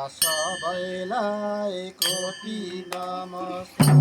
सबैलाई कोटि नमस्कार।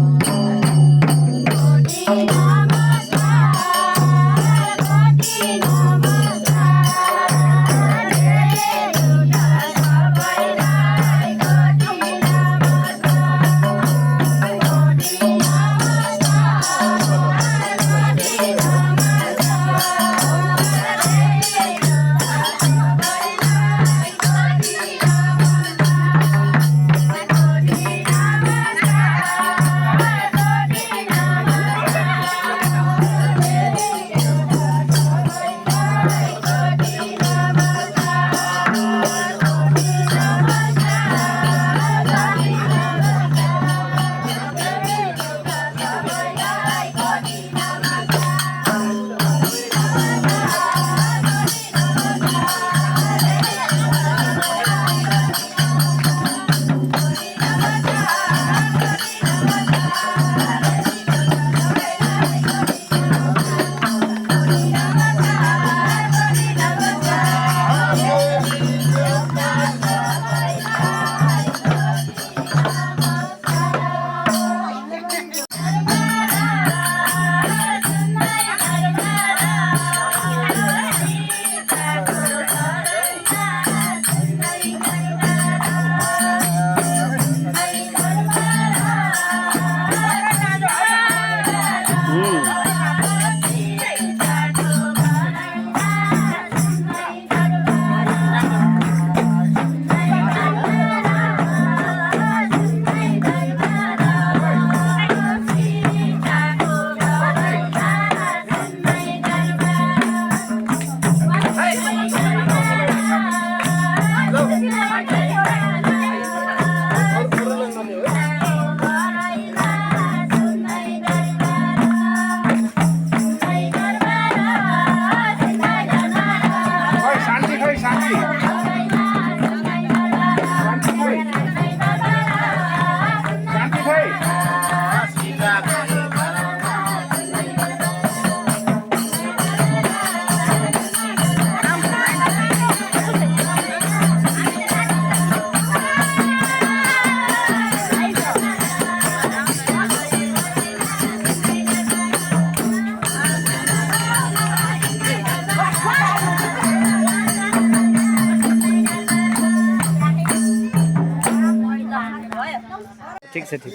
ठिक छ ठिक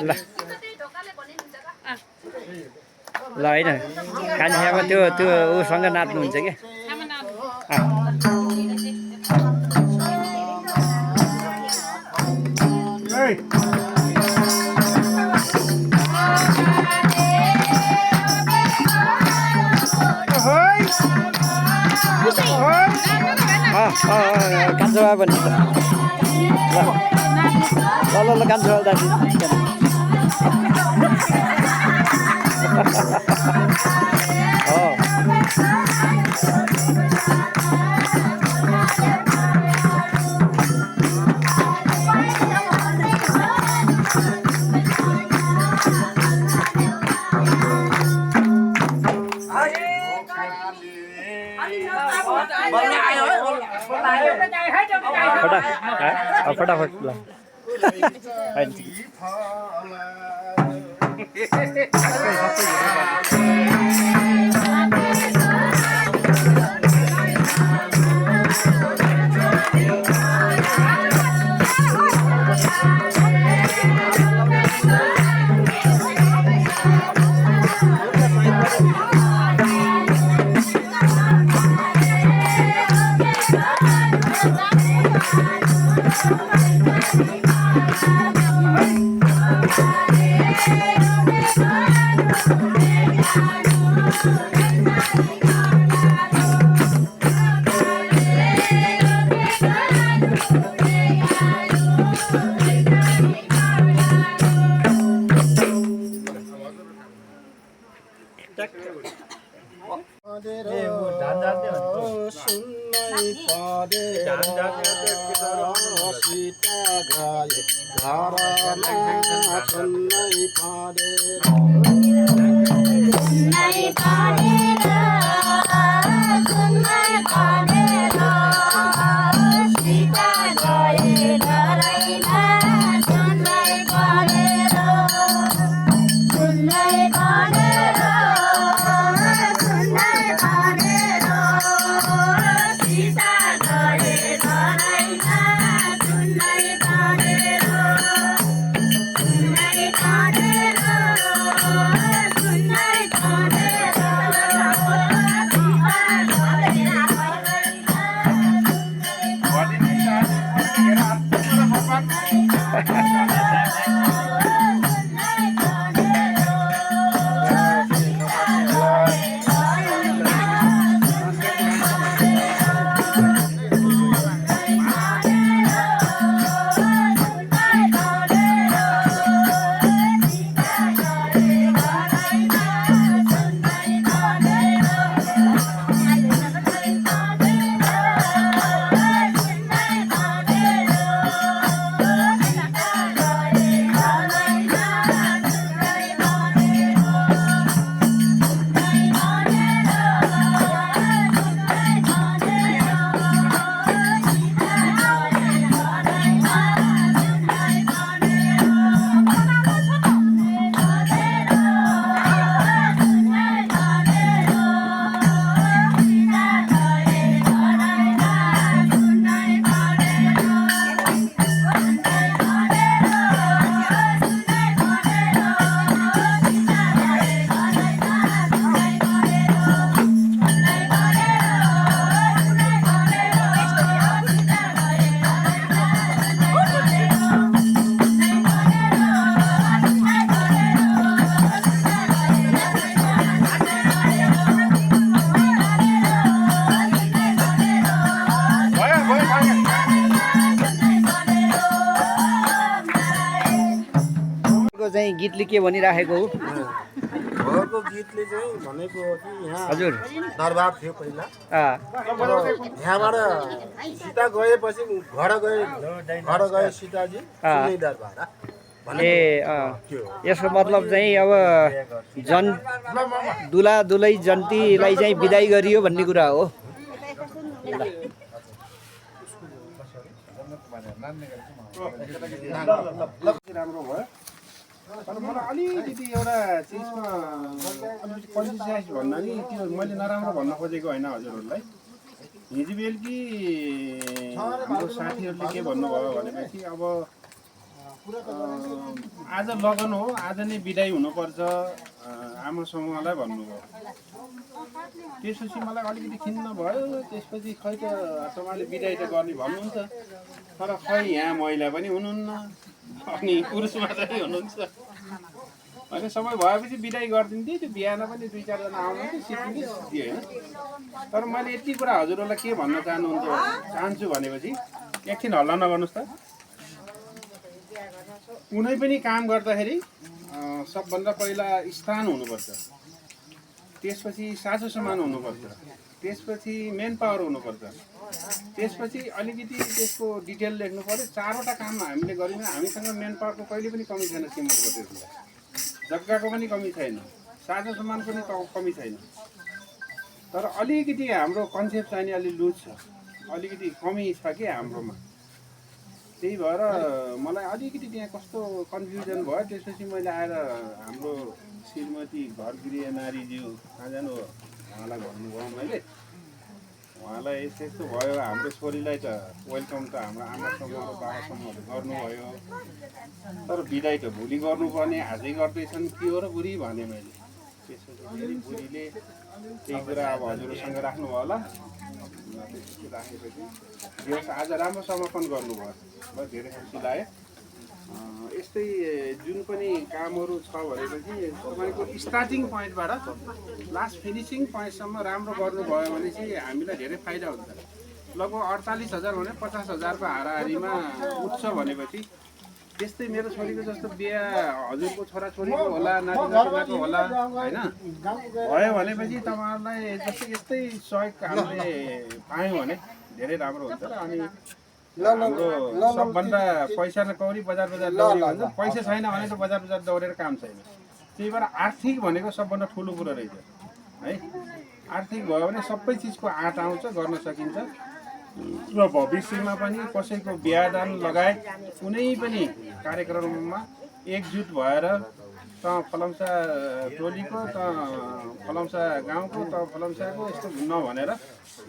ल ल होइन कान्छामा त्यो त्यो उसँग नाच्नुहुन्छ क्या कान्छा बाबा भन्नु ल ल कान्छा बाबा दाजु फटाफट ल Sita चाहिँ गीतले के भनिराखेको हो भगको गीतले चाहिँ भनेको हो कि यहाँ हजुर दरबार थियो पहिला अँ यहाँबाट सीता गएपछि घर गए सीताजी सुनै दरबार ए यसको मतलब चाहिँ अब दुला दुलै जन्तीलाई चाहिँ बिदाई गरियो भन्ने कुरा हो राम्रो भयो तर मलाई अलिकति एउटा चिजमा अलिकति कन्सियस भन्दा नि त्यो मैले नराम्रो भन्न खोजेको होइन हजुरहरूलाई हिजो बेलुकी हाम्रो साथीहरूले के भन्नुभयो भनेपछि अब आज लगन हो आज नै बिदाई हुनुपर्छ आमा समूहलाई भन्नुभयो त्यसपछि मलाई अलिकति खिन्न भयो त्यसपछि खै त तपाईँले बिदाई त गर्ने भन्नुहुन्छ तर खै यहाँ महिला पनि हुनुहुन्न अनि पुरुष मात्रै हुनुहुन्छ होइन समय भएपछि बिदाई गरिदिन्थेँ त्यो बिहान पनि 2-4 जना आउनुहुन्थ्यो सिद्धिन्थ्यो सिद्धि होइन तर मैले यति कुरा हजुरहरूलाई के भन्न चाहन्छु भनेपछि एकछिन हल्ला नगर्नुहोस् त कुनै पनि काम गर्दाखेरि सबभन्दा पहिला स्थान हुनुपर्छ त्यसपछि साजो सामान हुनुपर्छ त्यसपछि मेन पावर हुनुपर्छ त्यसपछि अलिकति त्यसको डिटेल लेख्नु पर्यो 4वटा काम हामीले गरिन हामीसँग मेन पावरको कहिले पनि कमी छैन सिमल बटेरलाई जग्गाको पनि कमी छैन साजो सामानको पनि कमी छैन तर अलिकति हाम्रो कन्सेप्ट चाहिँ अलि लुज छ अलिकति कमी छ कि हाम्रोमा त्यही भएर मलाई अलिकति त्यहाँ कस्तो कन्फ्युजन भयो त्यसपछि मैले आएर हाम्रो श्रीमती घरगृह नारीज्यू कहाँ जानु उहाँलाई भन्नुभयो मैले उहाँलाई यस्तो भयो हाम्रो छोरीलाई त वेलकम त हाम्रो आमासँग र बाबासँगहरू गर्नुभयो तर बिदाई त भोलि गर्नुपर्ने आजै गर्दैछन् के हो र बुढी भने मैले त्यसपछि फेरि बुढीले त्यही कुरा अब हजुरसँग राख्नुभयो होला त्यसपछि राखेपछि दिवस आज राम्रो समर्पण गर्नुभयो ल धेरै खुसी लाग्यो यस्तै जुन पनि कामहरू छ भनेपछि तपाईँको स्टार्टिङ पोइन्टबाट लास्ट फिनिसिङ पोइन्टसम्म राम्रो गर्नुभयो भने चाहिँ हामीलाई धेरै फाइदा हुन्छ लगभग 48,000 भने 50,000 को हाराहारीमा उठ्छ भनेपछि त्यस्तै मेरो छोरीको जस्तो बिहा हजुरको छोराछोरीको होला नातिनातिको होला होइन भयो भनेपछि तपाईँहरूलाई जस्तै यस्तै सहयोग हामीले पायौँ भने धेरै राम्रो हुन्छ र अनि हाम्रो सबभन्दा पैसा न कौडी बजार दौडी भन्छ पैसा छैन भने त बजार दौडेर काम छैन त्यही भएर आर्थिक भनेको सबभन्दा ठुलो कुरो रहेछ है आर्थिक भयो भने सबै चिजको आँट आउँछ गर्न सकिन्छ र भविष्यमा पनि कसैको बिहादान लगायत कुनै पनि कार्यक्रममा एकजुट भएर त फलम्सा टोलीको त फलम्सा गाउँको त फलम्साको यस्तो नभनेर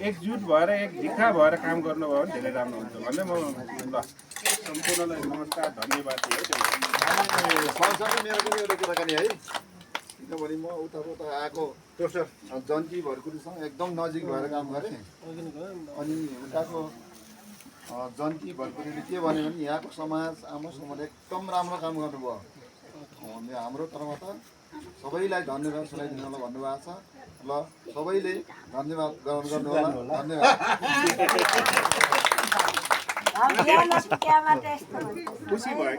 एकजुट भएर एक ढिक्का भएर काम गर्नुभयो भने धेरै राम्रो हुन्छ भन्ने म ल सम्पूर्णलाई नमस्कार धन्यवाद सँगसँगै मेरो पनि एउटा कुराकानी है किनभने म उता आएको प्रोफेसर जन्ती भर्खुरीसँग एकदम नजिक भएर काम गरेँ अनि उताको जन्ती भर्खुरीले के भन्यो भने यहाँको समाज आमा समाजले एकदम राम्रो काम गर्नुभयो हाम्रो तर्फबाट सबैलाई धन्यवाद सुनाइदिनुलाई भन्नुभएको छ ल सबैले धन्यवाद गर्नु होला धन्यवाद खुसी भयो